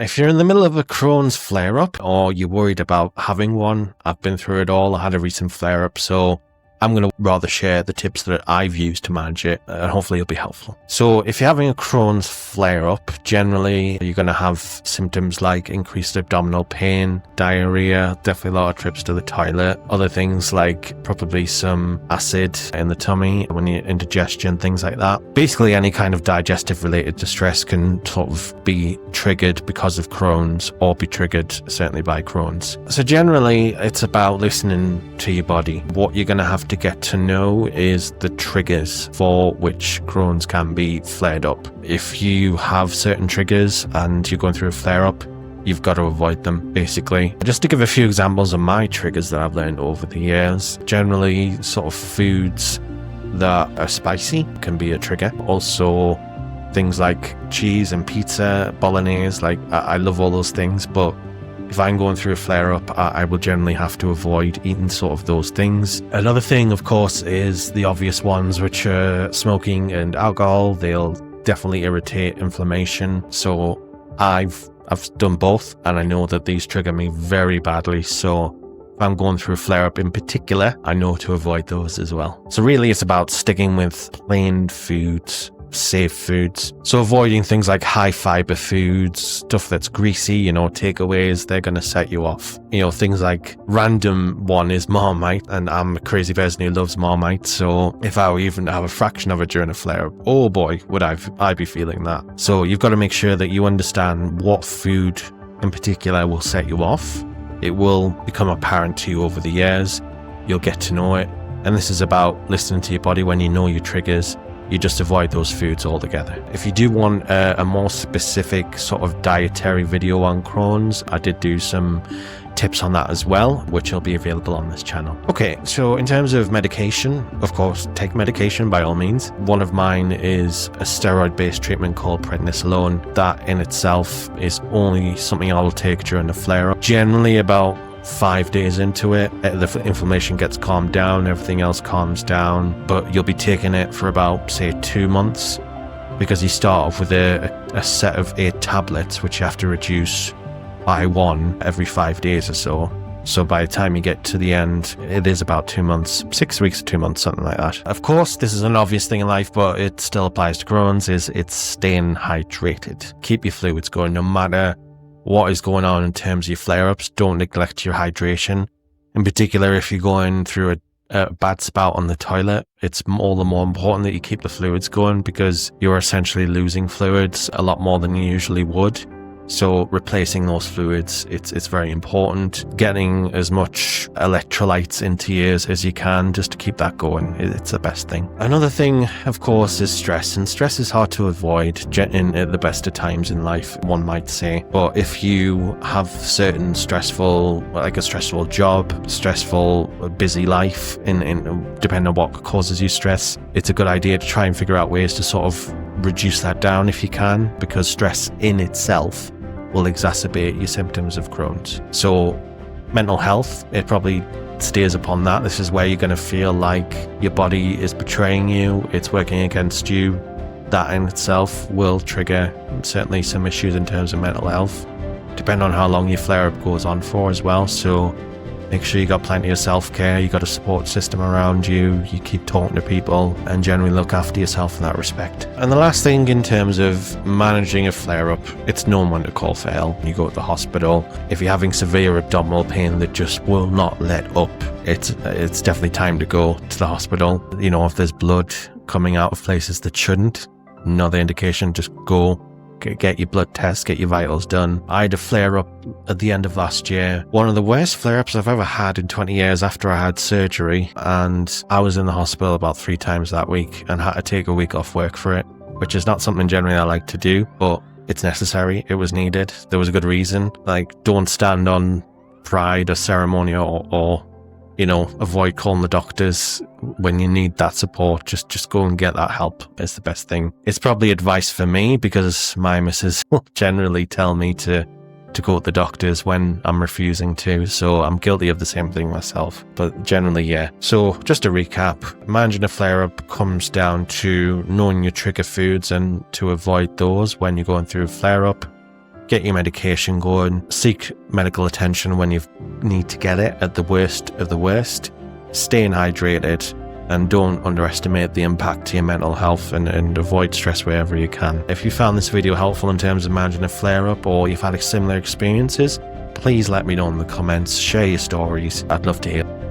If you're in the middle of a Crohn's flare-up or you're worried about having one, I've been through it all. I had a recent flare-up, so I'm going to rather share the tips that I've used to manage it, and hopefully it'll be helpful. So if you're having a Crohn's flare-up, generally you're going to have symptoms like increased abdominal pain, diarrhea, definitely a lot of trips to the toilet, other things like probably some acid in the tummy when you're indigestion, things like that. Basically any kind of digestive related distress can sort of be triggered because of Crohn's or be triggered certainly by Crohn's. So generally it's about listening to your body. What you're going to have to get to know is the triggers for which Crohn's can be flared up. If you have certain triggers and you're going through a flare-up, you've got to avoid them, basically. Just to give a few examples of my triggers that I've learned over the years, generally sort of foods that are spicy can be a trigger. Also, things like cheese and pizza, bolognese, like I love all those things, but if I'm going through a flare-up, I will generally have to avoid eating sort of those things. Another thing, of course, is the obvious ones, which are smoking and alcohol. They'll definitely irritate inflammation. So I've done both, and I know that these trigger me very badly. So if I'm going through a flare-up in particular, I know to avoid those as well. So really, it's about sticking with plain foods, safe foods. So avoiding things like high fiber foods, stuff that's greasy, takeaways, they're going to set you off. Things like random one is Marmite, and I'm a crazy person who loves Marmite. So if I were even to have a fraction of it during a flare-up, oh boy, would I be feeling that. So you've got to make sure that you understand what food in particular will set you off. It will become apparent to you over the years. You'll get to know it. And this is about listening to your body. When you know your triggers, you just avoid those foods altogether. If you do want a more specific sort of dietary video on Crohn's, I did do some tips on that as well, which will be available on this channel. Okay, so in terms of medication, of course, take medication by all means. One of mine is a steroid-based treatment called prednisolone. That in itself is only something I will take during a flare-up. Generally about 5 days into it, the inflammation gets calmed down, everything else calms down, but you'll be taking it for about, say, 2 months, because you start off with a set of 8 tablets, which you have to reduce by 1 every 5 days or so. So by the time you get to the end, it is about 2 months, 6 weeks or 2 months, something like that. Of course, this is an obvious thing in life, but it still applies to Crohn's, is it's staying hydrated. Keep your fluids going no matter what is going on in terms of your flare-ups. Don't neglect your hydration. In particular, if you're going through a bad spout on the toilet, it's all the more important that you keep the fluids going, because you're essentially losing fluids a lot more than you usually would. So replacing those fluids, it's very important. Getting as much electrolytes into you as you can, just to keep that going. It's the best thing. Another thing, of course, is stress. And stress is hard to avoid at the best of times in life, one might say. But if you have certain stressful job, stressful, busy life, depending on what causes you stress, it's a good idea to try and figure out ways to sort of reduce that down if you can, because stress in itself will exacerbate your symptoms of Crohn's. So mental health, it probably steers upon that. This is where you're going to feel like your body is betraying you, it's working against you. That in itself will trigger certainly some issues in terms of mental health, depending on how long your flare-up goes on for as well. So make sure you got plenty of self-care, you got a support system around you, you keep talking to people, and generally look after yourself in that respect. And the last thing in terms of managing a flare-up, it's known when to call for help. You go to the hospital. If you're having severe abdominal pain that just will not let up, it's definitely time to go to the hospital. If there's blood coming out of places that shouldn't, another indication, just go. Get your blood test, get your vitals done. I had a flare-up at the end of last year. One of the worst flare-ups I've ever had in 20 years after I had surgery. And I was in the hospital about 3 times that week and had to take a week off work for it, which is not something generally I like to do, but it's necessary. It was needed. There was a good reason. Don't stand on pride or ceremony or avoid calling the doctors when you need that support. Just go and get that help is the best thing. It's probably advice for me, because my missus will generally tell me to go to the doctors when I'm refusing to. So I'm guilty of the same thing myself, but generally, yeah. So just to recap, managing a flare-up comes down to knowing your trigger foods and to avoid those when you're going through a flare-up. get your medication going, seek medical attention when you need to get it at the worst of the worst, staying hydrated, and don't underestimate the impact to your mental health, and avoid stress wherever you can. If you found this video helpful in terms of managing a flare-up, or you've had similar experiences, please let me know in the comments, share your stories. I'd love to hear.